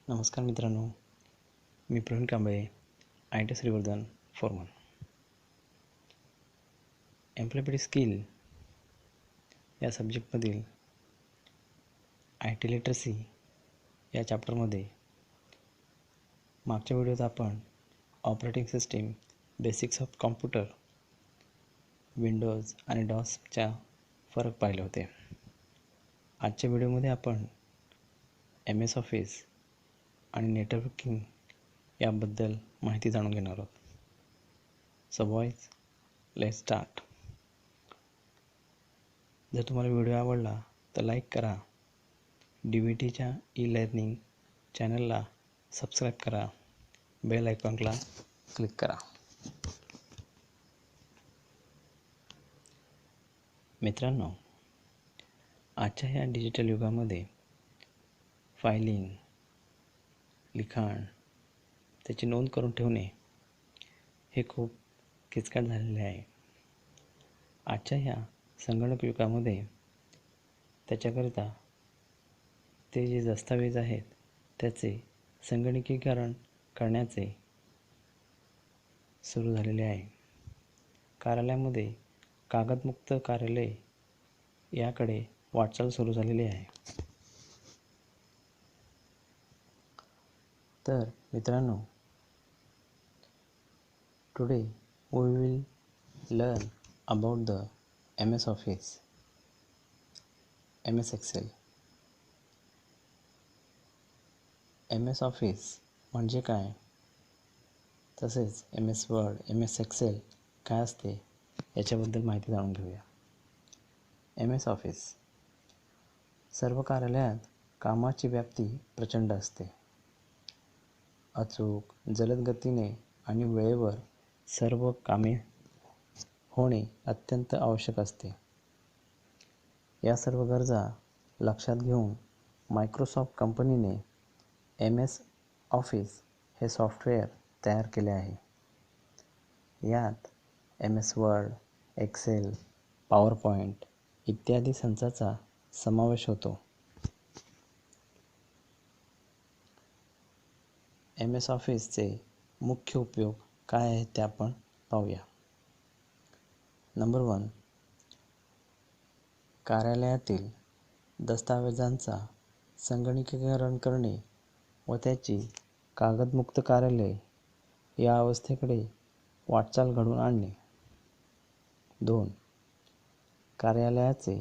नमस्कार मित्रांनो, मी Praveen Kamble, IIT Shrivardhan foreman. Employability skill या सब्जेक्टमधील IT लिटरसी या चॅप्टरमध्ये मागच्या व्हिडिओत आपण operating system, basics of computer, Windows आणि डॉसच्या फरक पाहिले होते. आजच्या व्हिडिओमध्ये आपण MS ऑफिस आणि नेटवर्किंग याबद्दल माहिती जाणून घेणार आहोत. So boys, let's start. जर तुम्हाला व्हिडिओ आवडला तर लाईक करा, DVTच्या ई-लर्निंग चॅनलला सबस्क्राईब करा, बेल आयकॉनला क्लिक करा. मित्रांनो, आजच्या ह्या डिजिटल युगामध्ये फायलिंग, लिखाण, त्याची नोंद करून ठेवणे हे खूप किचकट झालेले आहे. आजच्या ह्या संगणक युगामध्ये त्याच्याकरिता ते जे दस्तावेज आहेत त्याचे संगणकीकरण करण्याचे सुरू झालेले आहे. कार्यालयामध्ये कागदमुक्त कार्यालय याकडे वाटचाल सुरू झालेली आहे. तर मित्रांनो, today we will learn about the MS Office, MS Excel. MS Office म्हणजे काय, तसेच MS Word, MS Excel काय असते याच्याबद्दल माहिती जाणून घेऊया. MS Office सर्व कार्यालयात कामाची व्याप्ती प्रचंड असते. अचूक, जलद गतीने आणि वेळेवर सर्व कामे होणे अत्यंत आवश्यक असते. या सर्व गरजा लक्षात घेऊन मायक्रोसॉफ्ट कंपनीने MS ऑफिस हे सॉफ्टवेअर तयार केले आहे. यात MS वर्ड, एक्सेल, पॉवरपॉईंट इत्यादी संचाचा समावेश होतो. MS ऑफिसचे मुख्य उपयोग काय आहेत ते आपण पाहूया. नंबर 1, कार्यालयातील दस्तावेजांचा संगणकीकरण करणे व त्याची कागदमुक्त कार्यालय या अवस्थेकडे वाटचाल घडवून आणणे. 2, कार्यालयाचे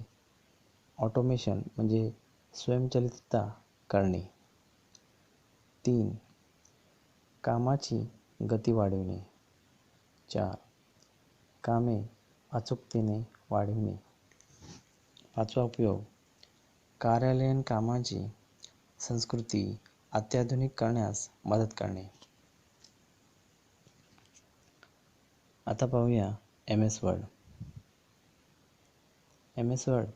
ऑटोमेशन म्हणजे स्वयंचलितता करणे. 3, कामाची गती वाढविणे. 4, कामे अचूकतेने वाढविणे. 5वा उपयोग, कार्यालयीन कामाची संस्कृती अत्याधुनिक करण्यास मदत करणे. आता पाहूया MS word. MS word,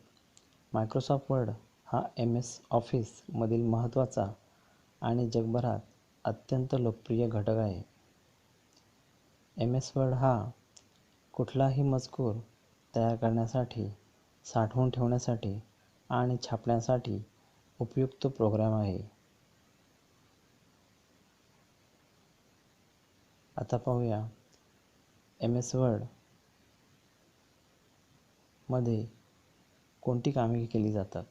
Microsoft word हा MS ऑफिस मधील महत्त्वाचा आणि जगभरात अत्यंत लोकप्रिय घटक आहे. MS वर्ड हा कुठलाही मजकूर तयार करण्यासाठी, साठवून ठेवण्यासाठी आणि छापण्यासाठी उपयुक्त प्रोग्राम आहे. आता पाहूया MS वर्ड मध्ये कोणती कामे केली जातात.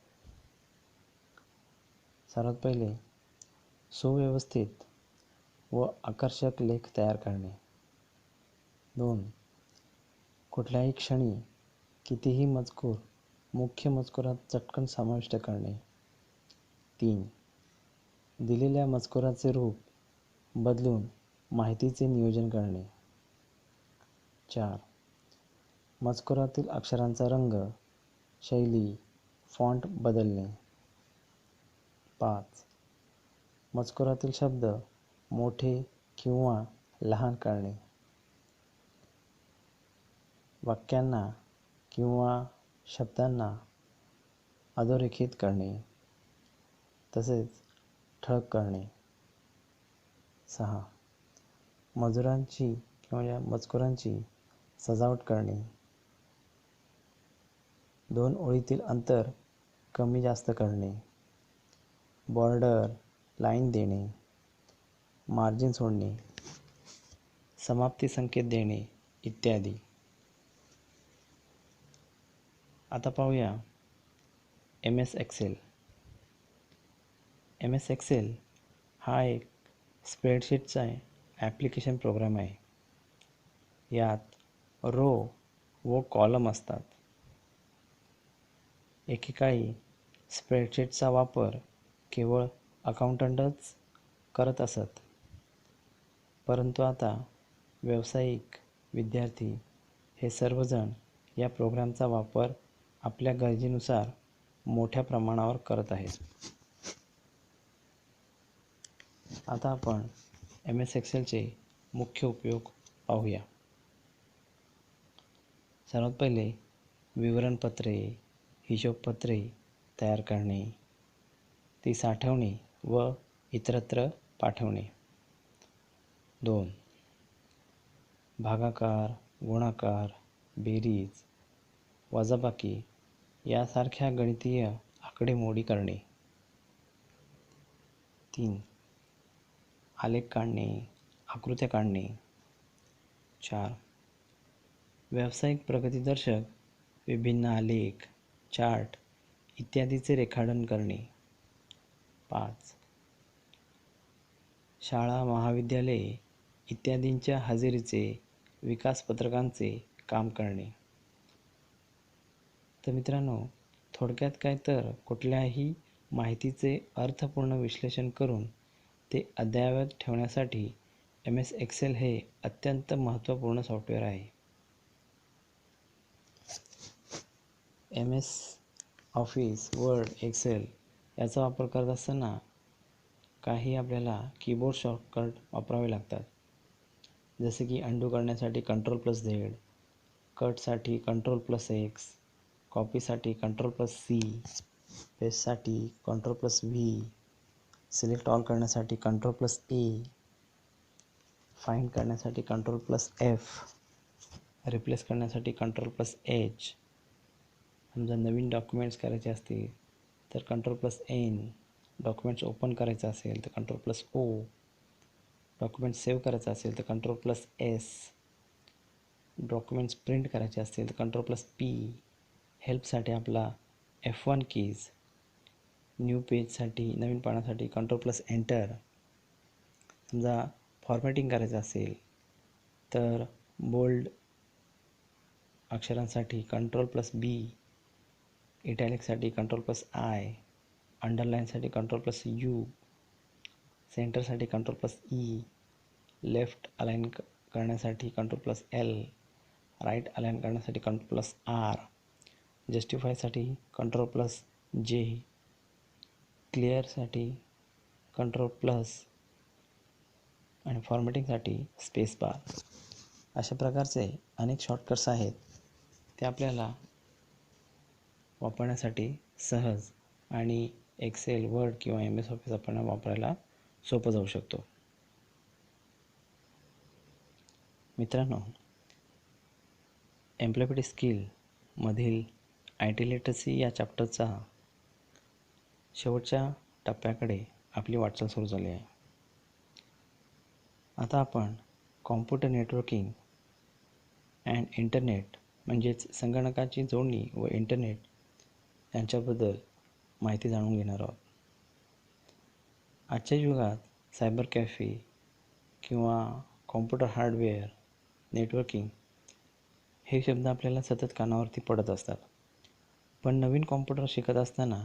सर्वात पहिले, सुव्यवस्थित व आकर्षक लेख तयार करणे. 2, कुठल्याही क्षणी कितीही मजकूर मुख्य मजकुरात चटकन समाविष्ट करणे. 3, दिलेल्या मजकुराचे रूप बदलून माहितीचे नियोजन करणे. 4, मजकुरातील अक्षरांचा रंग, शैली, फॉन्ट बदलणे. 5, मजकुरातील शब्द मोठे किंवा लहान करणे. वाक्यांना किंवा शब्दांना अधोरेखित करणे, तसेच ठळक करणे. 6, मजुरांची किंवा या मजकुरांची सजावट करणे. 2 ओळीतील अंतर कमी जास्त करणे. बॉर्डर, लाईन देणे, मार्जिन सोडणे, समाप्ती संकेत देणे इत्यादी. आता पाहूया MS एक्सेल. MS एक्सेल हा एक स्प्रेडशीटचा ॲप्लिकेशन प्रोग्राम आहे. यात रो व कॉलम असतात. एकेकाळी स्प्रेडशीटचा वापर केवळ अकाउंटंटच करत असत, परंतु आता व्यावसायिक, विद्यार्थी हे सर्वजण या प्रोग्रामचा वापर आपल्या गरजेनुसार मोठ्या प्रमाणावर करत आहेत. आता आपण MS एक्सेलचे मुख्य उपयोग पाहूया. सर्वात पहिले विवरणपत्रे, हिशोबपत्रे तयार करणे, ती साठवणे व इतरत्र पाठवणे. 2. भागाकार, गुणाकार, बेरीज, वजाबाकी यासारख्या गणितीय आकडेमोडी करणे. 3. आलेख काढणे, आकृत्या काढणे. 4. व्यावसायिक प्रगतीदर्शक विभिन्न आलेख, चार्ट इत्यादीचे रेखाटन करणे. 5. शाळा, महाविद्यालये इत्यादींच्या हजेरीचे, विकासपत्रकांचे काम करणे. तर मित्रांनो, थोडक्यात काय तर कुठल्याही माहितीचे अर्थपूर्ण विश्लेषण करून ते अद्ययावत ठेवण्यासाठी MS एक्सेल हे अत्यंत महत्त्वपूर्ण सॉफ्टवेअर आहे. MS ऑफिस, वर्ड, एक्सेल याचा वापर करत असताना काही आपल्याला कीबोर्ड शॉर्टकट वापरावे लागतात. जसे की अंडू करण्यासाठी Ctrl+Z, कटसाठी Ctrl+X, कॉपीसाठी Ctrl+C, पेस्टसाठी Ctrl+V, select all करण्यासाठी Ctrl+A, फाइंड करण्यासाठी Ctrl+F, रिप्लेस करण्यासाठी Ctrl+H. समजा नवीन डॉक्युमेंट्स करायचे असतील तर Ctrl+N, डॉक्युमेंट्स ओपन करायचं असेल तर Ctrl+O, डॉक्युमेंट्स सेव्ह करायचं असेल तर Ctrl+S, डॉक्युमेंट्स प्रिंट करायचे असतील तर Ctrl+P, हेल्पसाठी आपला F1 कीज, न्यू पेजसाठी, नवीन पानासाठी Ctrl+Enter. समजा फॉर्मॅटिंग करायचं असेल तर बोल्ड अक्षरांसाठी Ctrl+B, इटॅलिकसाठी Ctrl+I, अंडरलाईनसाठी Ctrl+U, सेंटरसाठी Ctrl+E, लेफ्ट अलाइन करण्यासाठी Ctrl+L, राईट अलाइन करण्यासाठी Ctrl+R, जस्टिफायसाठी Ctrl+J, क्लिअरसाठी Ctrl+ आणि फॉर्मॅटिंगसाठी स्पेसबार. अशा प्रकारचे अनेक शॉर्टकट्स आहेत. ते आपल्याला वापरण्यासाठी सहज आणि एक्सेल, वर्ड किंवा MS ऑफिस आपण वापरायला सोपं जाऊ शकतो. मित्रांनो, एम्प्लॉयबिलिटी स्किल मधील IT लिटरसी या चॅप्टरचा शेवटच्या टप्प्याकडे आपली वाटचाल सुरू झाली आहे. आता आपण कॉम्प्युटर नेटवर्किंग अँड इंटरनेट म्हणजेच संगणकाची जोडणी व इंटरनेट यांच्याबद्दल माहिती जाणून घेणार आहोत. आजच्या युगात सायबर कॅफे किंवा कॉम्प्युटर हार्डवेअर, नेटवर्किंग हे शब्द आपल्याला सतत कानावरती पडत असतात. पण नवीन कॉम्प्युटर शिकत असताना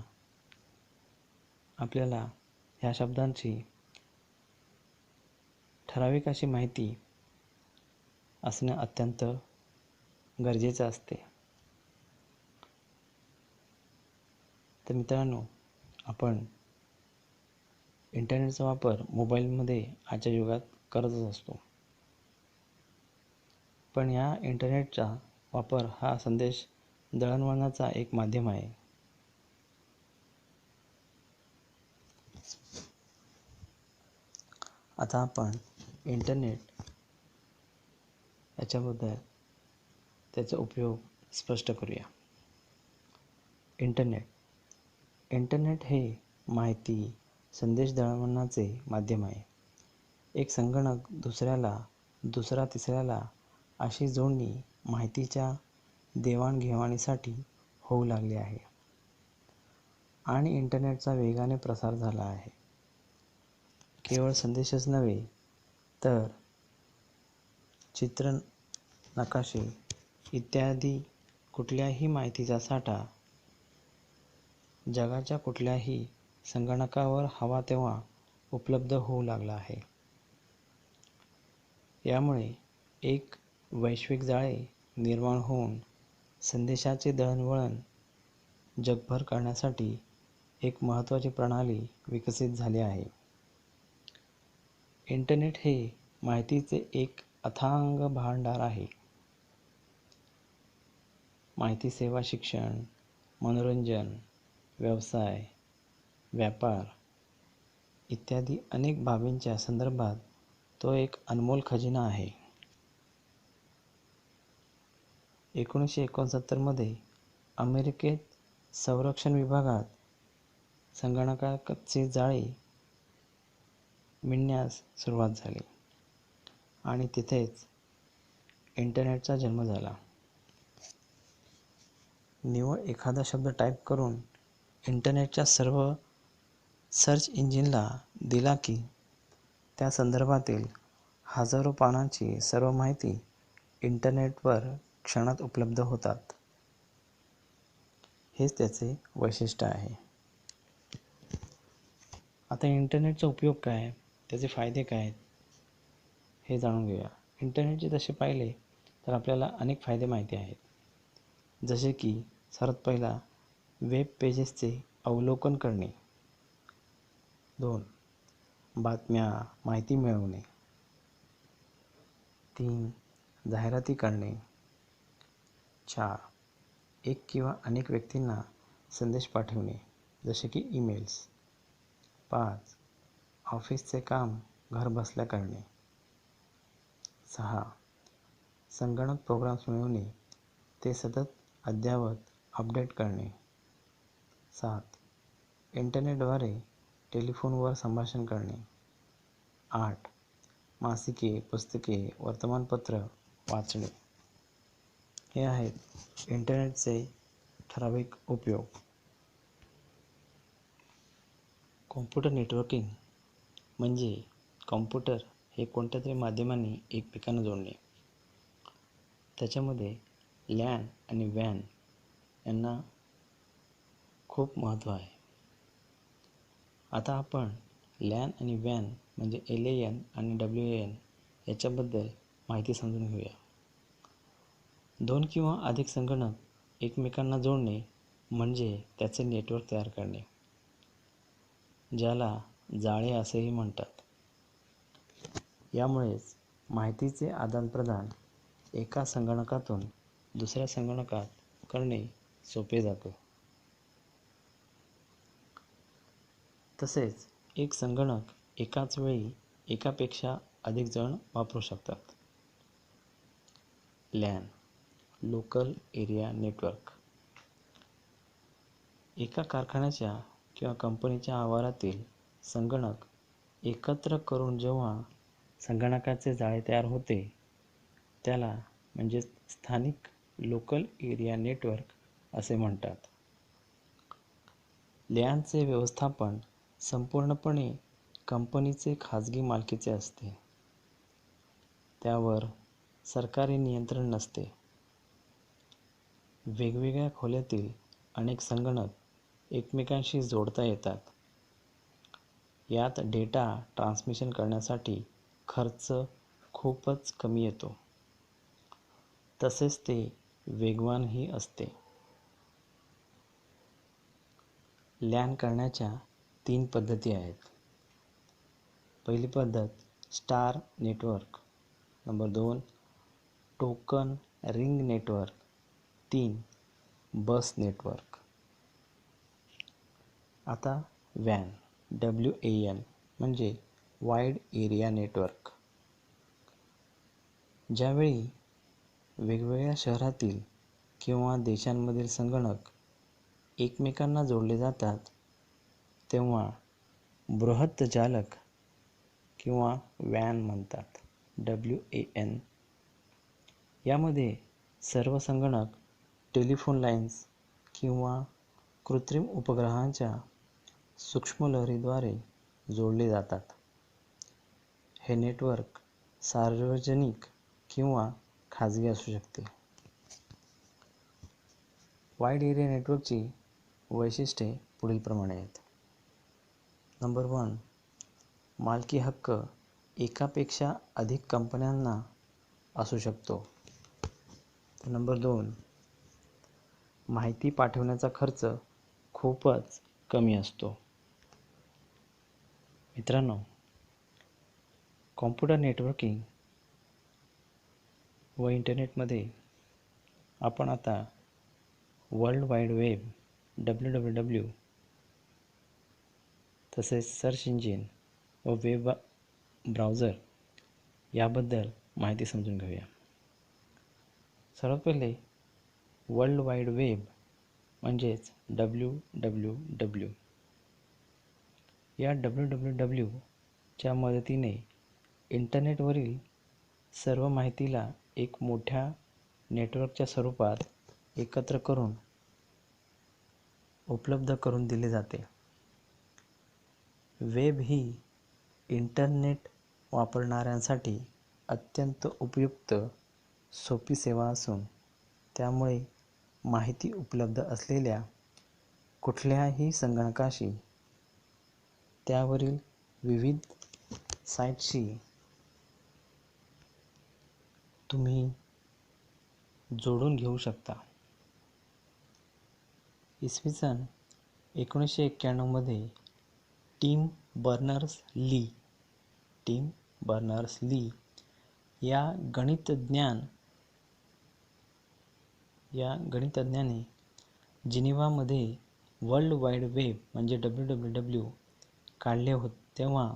आपल्याला ह्या शब्दांची ठराविक अशी माहिती असणं अत्यंत गरजेचं असते. तर मित्रांनो, आपण इंटरनेटचा वापर मोबाईलमध्ये आजच्या युगात करतच असतो. पण या इंटरनेटचा वापर हा संदेश दळणवळणाचा एक माध्यम आहे. आता आपण इंटरनेट याच्याबद्दल त्याचा उपयोग स्पष्ट करूया. इंटरनेट हे माहिती, संदेश दळणवळणाचे माध्यम आहे. एक संगणक दुसऱ्याला, दुसरा तिसऱ्याला अशी जोडणी माहितीच्या देवाणघेवाणीसाठी होऊ लागली आहे आणि इंटरनेटचा वेगाने प्रसार झाला आहे. केवळ संदेशच नव्हे तर चित्र, नकाशे इत्यादी कुठल्याही माहितीचा साठा जगाच्या कुठल्याही संगणकावर हवा तेव्हा उपलब्ध होऊ लागला आहे. यामुळे एक वैश्विक जाळे निर्माण होऊन संदेशाचे दळणवळण जगभर करण्यासाठी एक महत्त्वाची प्रणाली विकसित झाली आहे. इंटरनेट हे माहितीचे एक अथांग भांडार आहे. माहिती सेवा, शिक्षण, मनोरंजन, व्यवसाय, व्यापार इत्यादी अनेक बाबींच्या संदर्भात तो एक अनमोल खजिना आहे. 1969 मध्ये अमेरिकेत संरक्षण विभागात संगणकाचे जाळे विणण्यास सुरुवात झाली आणि तिथेच इंटरनेटचा जन्म झाला. निव्वळ एखादा शब्द टाईप करून इंटरनेटच्या सर्व सर्च इंजिनला दिला की त्या संदर्भातील हजारो पानांची सर्व माहिती इंटरनेटवर क्षणात उपलब्ध होतात. हेच त्याचे वैशिष्ट्य आहे. आता इंटरनेटचा उपयोग काय, त्याचे फायदे काय आहेत हे जाणून घेऊया. इंटरनेटचे तसे पाहिले तर आपल्याला अनेक फायदे माहिती आहेत. जसे की सर्वात पहिला, वेब पेजेसचे अवलोकन करणे. 2. बातम्या, माहिती मिळवणे. 3. जाहिराती करणे. 4. एक किंवा अनेक व्यक्तींना संदेश पाठवणे, जसे की ईमेल्स. 5. ऑफिसचे काम घरबसल्या करणे. 6. संगणक प्रोग्राम्स मिळवणे, ते सतत अद्ययावत अपडेट करणे. 7. इंटरनेटद्वारे टेलिफोनवर संभाषण करणे. 8. मासिके, पुस्तके, वर्तमानपत्र वाचणे. हे आहेत इंटरनेटचे ठराविक उपयोग. कॉम्प्युटर नेटवर्किंग म्हणजे कॉम्प्युटर हे कोणत्या तरी माध्यमांनी एकमेकांना जोडणे. त्याच्यामध्ये लॅन आणि वॅन यांना खूप महत्त्व आहे. आता आपण लॅन आणि वॅन म्हणजे LAN आणि WAN याच्याबद्दल माहिती समजून घेऊया. 2 किंवा अधिक संगणक एकमेकांना जोडणे म्हणजे त्याचे नेटवर्क तयार करणे, ज्याला जाळे असेही म्हणतात. यामुळेच माहितीचे आदानप्रदान एका संगणकातून दुसऱ्या संगणकात करणे सोपे जाते. तसेच एक संगणक एकाच वेळी एकापेक्षा अधिक जण वापरू शकतात. LAN, local area network. एका कारखान्याच्या किंवा कंपनीच्या आवारातील संगणक एकत्र करून जेव्हा संगणकाचे जाळे तयार होते, त्याला म्हणजे स्थानिक लोकल एरिया नेटवर्क असे म्हणतात. लॅनचे व्यवस्थापन संपूर्णपणे कंपनीचे खाजगी मालकीचे असते. त्यावर सरकारी नियंत्रण नसते. वेगवेगळ्या खोल्यातील अनेक संगणक एकमेकांशी जोडता येतात. यात डेटा ट्रान्समिशन करण्यासाठी खर्च खूपच कमी येतो. तसेच ते वेगवानही असते. लॅन करण्याच्या 3 पद्धती आहेत. पहिली पद्धत star network. Number 2 token ring network. 3 बस नेटवर्क. आता वॅन WAN म्हणजे वाईड एरिया नेटवर्क. ज्यावेळी वेगवेगळ्या शहरातील किंवा देशांमधील संगणक एकमेकांना जोडले जातात, तेव्हा बृहत जालक किंवा WAN म्हणतात, WAN. यामध्ये सर्व संगणक टेलिफोन लाईन्स किंवा कृत्रिम उपग्रहांच्या सूक्ष्म लहरीद्वारे जोडले जातात. हे नेटवर्क सार्वजनिक किंवा खाजगी असू शकते. वाईड एरिया नेटवर्कची वैशिष्ट्ये पुढीलप्रमाणे आहेत. नंबर 1, मालकी हक्क एकापेक्षा अधिक कंपन्यांना असू शकतो. नंबर 2, माहिती पाठवण्याचा खर्च खूपच कमी असतो. मित्रांनो, कॉम्प्युटर नेटवर्किंग व इंटरनेटमध्ये आपण आता वर्ल्ड वाईड वेब WWW तसेच सर्च इंजिन व वेब ब्राउझर याबद्दल माहिती समजून घेऊया. सर्वात पहिले वर्ल्ड वाईड वेब म्हणजेच WWW. या WWW च्या मदतीने इंटरनेटवरील सर्व माहितीला एक मोठ्या नेटवर्कच्या स्वरूपात एकत्र करून उपलब्ध करून दिले जाते. वेब ही इंटरनेट वापरणाऱ्यांसाठी अत्यंत उपयुक्त सोपी सेवा असून त्यामुळे माहिती उपलब्ध असलेल्या कुठल्याही संगणकाशी त्यावरील विविध साईट्सशी तुम्ही जोडून घेऊ शकता. इसवी सन 1991 मध्ये टिम बर्नर्स-ली या गणितज्ञाने जिनिव्हामध्ये वर्ल्ड वाईड वेब म्हणजे WWW काढले होते. तेव्हा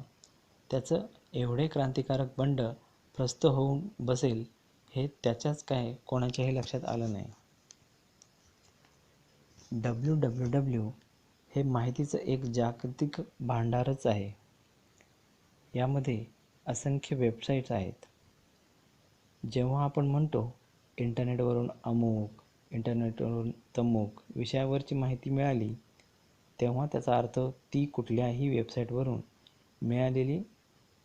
त्याचं एवढे क्रांतिकारक बंड प्रस्त होऊन बसेल हे त्याच्याच काय कोणाच्याही लक्षात आलं नाही. WWW हे माहितीचं एक जागतिक भांडारच आहे. यामध्ये असंख्य वेबसाईट्स आहेत. जेव्हा आपण म्हणतो इंटरनेटवरून अमुक, इंटरनेटवरून तमुक विषयावरची माहिती मिळाली, तेव्हा त्याचा अर्थ ती कुठल्याही वेबसाईटवरून मिळालेली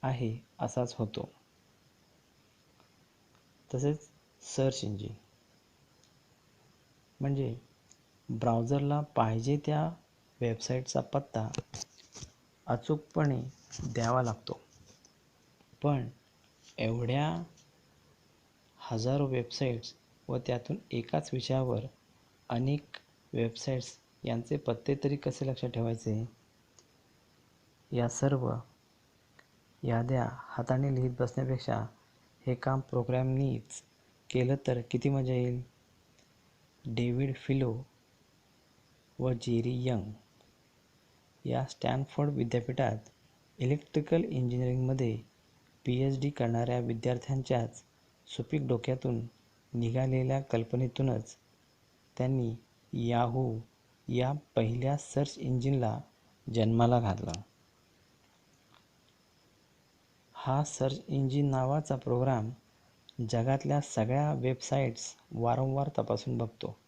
आहे असाच होतो. तसेच सर्च इंजिन म्हणजे ब्राउझरला पाहिजे त्या वेबसाईटचा पत्ता अचूकपणे द्यावा लागतो. पण एवढ्या हजारो वेबसाईट्स व त्यातून एकाच विषयावर अनेक वेबसाईट्स यांचे पत्ते तरी कसे लक्षात ठेवायचे? या सर्व याद्या हाताने लिहित बसण्यापेक्षा हे काम प्रोग्रॅमनीच केलं तर किती मजा येईल. डेव्हिड फिलो व जेरी यंग या स्टॅनफोर्ड विद्यापीठात इलेक्ट्रिकल इंजिनिअरिंगमध्ये PhD करणाऱ्या विद्यार्थ्यांच्याच सुपीक डोक्यातून निघालेल्या कल्पनेतूनच त्यांनी याहू या पहिल्या सर्च इंजिनला जन्माला घातला. हा सर्च इंजिन नावाचा प्रोग्राम जगातल्या सगळ्या वेबसाईट्स वारंवार तपासून बघतो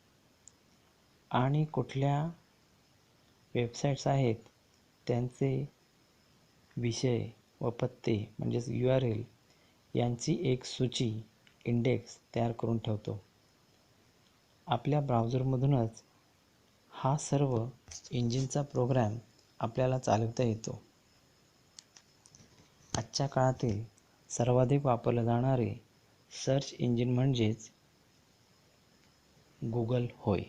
आणि कुठल्या वेबसाईट्स आहेत त्यांचे विषय व पत्ते म्हणजेच URL यांची एक सूची इंडेक्स तयार करून ठेवतो. आपल्या ब्राउझरमधूनच हा सर्व इंजिनचा प्रोग्राम आपल्याला चालवता येतो. आजच्या काळातील सर्वाधिक वापरले जाणारे सर्च इंजिन म्हणजेच गुगल होय.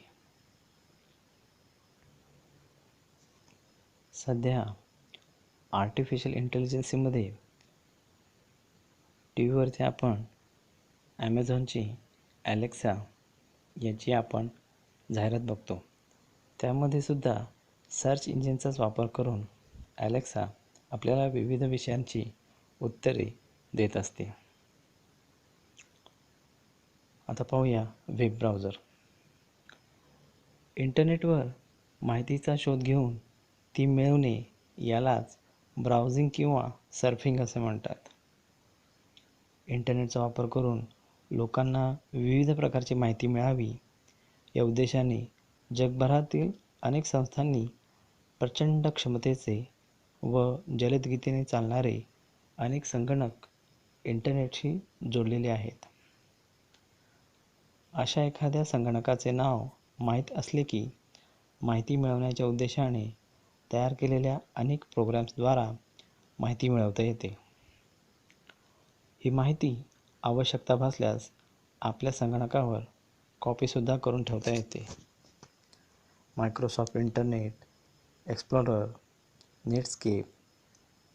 सध्या आर्टिफिशियल इंटेलिजन्समध्ये टी व्हीवरती आपण ॲमेझॉनची ॲलेक्सा याची आपण जाहिरात बघतो. त्यामध्ये सुद्धा सर्च इंजिनचाच वापर करून ॲलेक्सा आपल्याला विविध विषयांची उत्तरे देत असते. आता पाहूया वेब ब्राउझर. इंटरनेटवर माहितीचा शोध घेऊन ती मिळवणे यालाच ब्राउझिंग किंवा सर्फिंग असे म्हणतात. इंटरनेटचा वापर करून लोकांना विविध प्रकारची माहिती मिळावी या उद्देशाने जगभरातील अनेक संस्थांनी प्रचंड क्षमतेचे व जलद गतीने चालणारे अनेक संगणक इंटरनेटशी जोडलेले आहेत. अशा एखाद्या संगणकाचे नाव माहीत असले की माहिती मिळवण्याच्या उद्देशाने तयार केलेल्या अनेक प्रोग्राम्सद्वारा माहिती मिळवता येते. ही माहिती आवश्यकता भासल्यास आपल्या संगणकावर कॉपीसुद्धा करून ठेवता येते. Microsoft internet explorer, Netscape,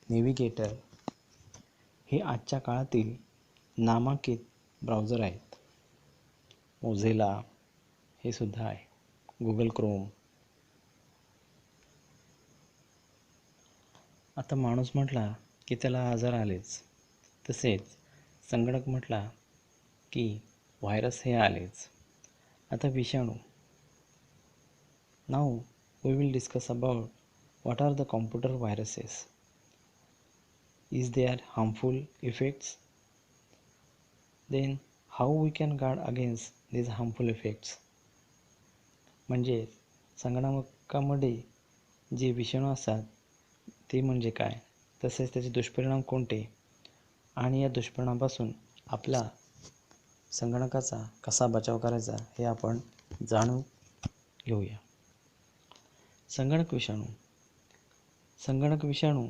navigator हे आजच्या काळातील नामांकित ब्राउझर आहेत. मोझिला हे सुद्धा आहे. Google Chrome. आता माणूस म्हटला की त्याला आजार आलेच, तसेच संगणक म्हटला की व्हायरस हे आलेच. आता विषाणू. Now we will discuss about what are the computer viruses. Is there harmful effects? Then how we can guard against these harmful effects? म्हणजे संगणकामध्ये जे विषाणू असतात ते म्हणजे काय, तसेच त्याचे दुष्परिणाम कोणते आणि या दुष्परिणामापासून आपला संगणकाचा कसा बचाव करायचा हे आपण जाणून घेऊया. संगणक विषाणू. संगणक विषाणू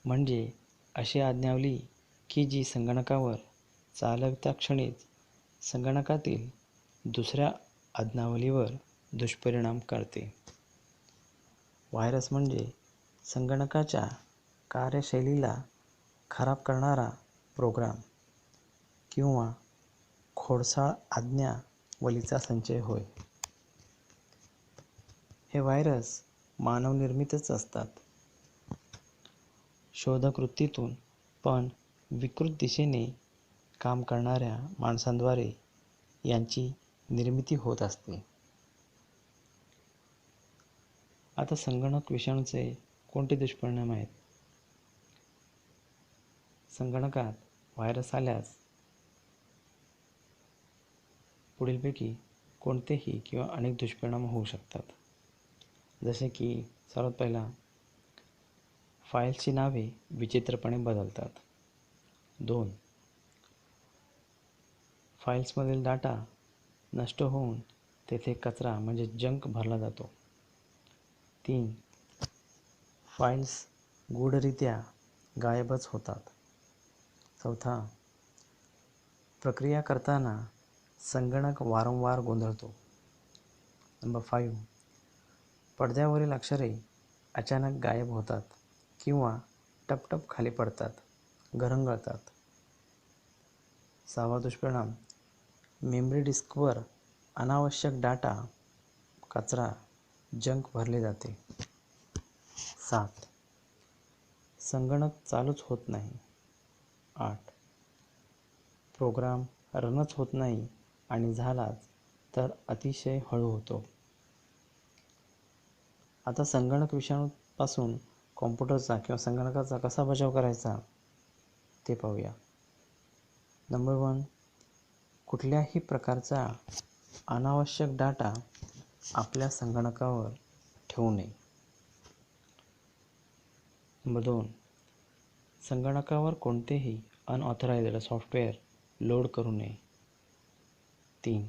म्हणजे अशी आज्ञावली की जी संगणकावर चालविता क्षणीच संगणकातील दुसऱ्या आज्ञावलीवर दुष्परिणाम करते. व्हायरस म्हणजे संगणकाच्या कार्यशैलीला खराब करणारा प्रोग्राम किंवा खोडसाळ आज्ञावलीचा संचय होय. हे व्हायरस मानवनिर्मितच असतात. शोधकृतीतून पण विकृत दिशेने काम करणाऱ्या माणसांद्वारे यांची निर्मिती होत असते. आता संगणक विषाणूचे कोणते दुष्परिणाम आहेत? संगणकात व्हायरस आल्यास पुढीलपैकी कोणतेही किंवा अनेक दुष्परिणाम होऊ शकतात. जसे की सर्वात पहिला, फाईल्सची नावे विचित्रपणे बदलतात. 2. फाईल्समधील डाटा नष्ट होऊन तेथे कचरा म्हणजे जंक भरला जातो. 3. फाईल्स गूढरित्या गायबच होतात. 4. प्रक्रिया करताना संगणक वारंवार गोंधळतो. नंबर 5. पडद्यावरील अक्षरे अचानक गायब होतात किंवा टपटप खाली पडतात, घरंगळतात. 6वा दुष्परिणाम, मेमरी डिस्कवर अनावश्यक डाटा, कचरा, जंक भरले जाते. 7. संगणक चालूच होत नाही. 8. प्रोग्राम रनच होत नाही आणि झालाच तर अतिशय हळू होतो. आता संगणक विषाणूपासून कॉम्प्युटरचा किंवा संगणकाचा कसा बचाव करायचा ते पाहूया. नंबर 1, कुठल्याही प्रकारचा अनावश्यक डाटा आपल्या संगणकावर ठेवू नये. नंबर 2, संगणकावर कोणतेही अनऑथराइज्ड सॉफ्टवेअर लोड करू नये. 3,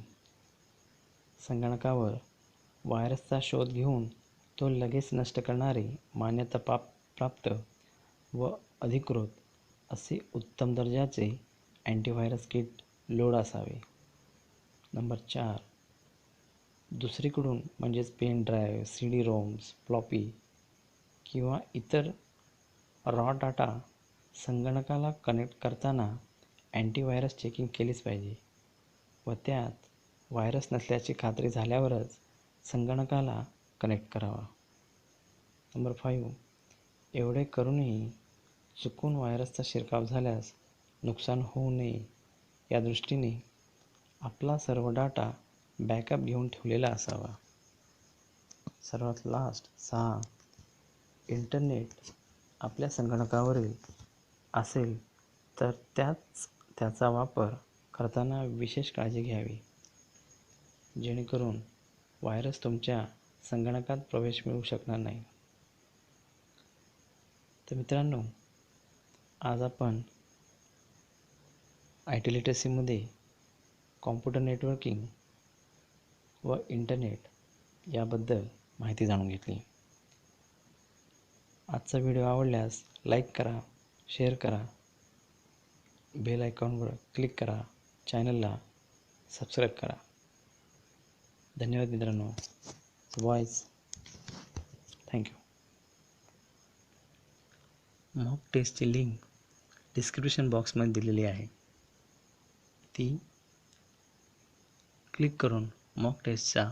संगणकावर व्हायरसचा शोध घेऊन तो लगेच नष्ट करणारे मान्यता प्राप्त व अधिकृत असे उत्तम दर्जाचे अँटीव्हायरस किट लोड असावे. नंबर 4, दुसरीकडून म्हणजेच pen drive, CD ROMs, floppy किंवा इतर रॉ डाटा संगणकाला कनेक्ट करताना अँटीव्हायरस चेकिंग केलीच पाहिजे व त्यात व्हायरस नसल्याची खात्री झाल्यावरच संगणकाला कनेक्ट करावा. नंबर 5, एवढे करूनही चुकून व्हायरसचा शिरकाव झाल्यास नुकसान होऊ नये या दृष्टीने आपला सर्व डाटा बॅकअप घेऊन ठेवलेला असावा. सर्वात लास्ट 6, इंटरनेट आपल्या संगणकावरील असेल तर त्याचा वापर करताना विशेष काळजी घ्यावी, जेणेकरून व्हायरस तुमच्या संगणकात प्रवेश मिळू शकणार नाही. तर मित्रांनो, आज आपण IT लिटरसीमध्ये कॉम्प्युटर नेटवर्किंग व इंटरनेट याबद्दल माहिती जाणून घेतली. आजचा व्हिडिओ आवडल्यास लाईक करा, शेअर करा, बेल आयकॉनवर क्लिक करा, चॅनलला सबस्क्राईब करा. धन्यवाद मित्रांनो. Voice thank you. मॉक टेस्टची लिंक डिस्क्रिप्शन बॉक्समध्ये दिलेली आहे. ती क्लिक करून मॉक टेस्टचा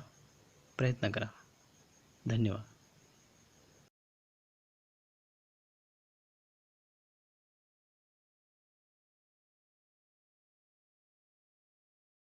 प्रयत्न करा. धन्यवाद.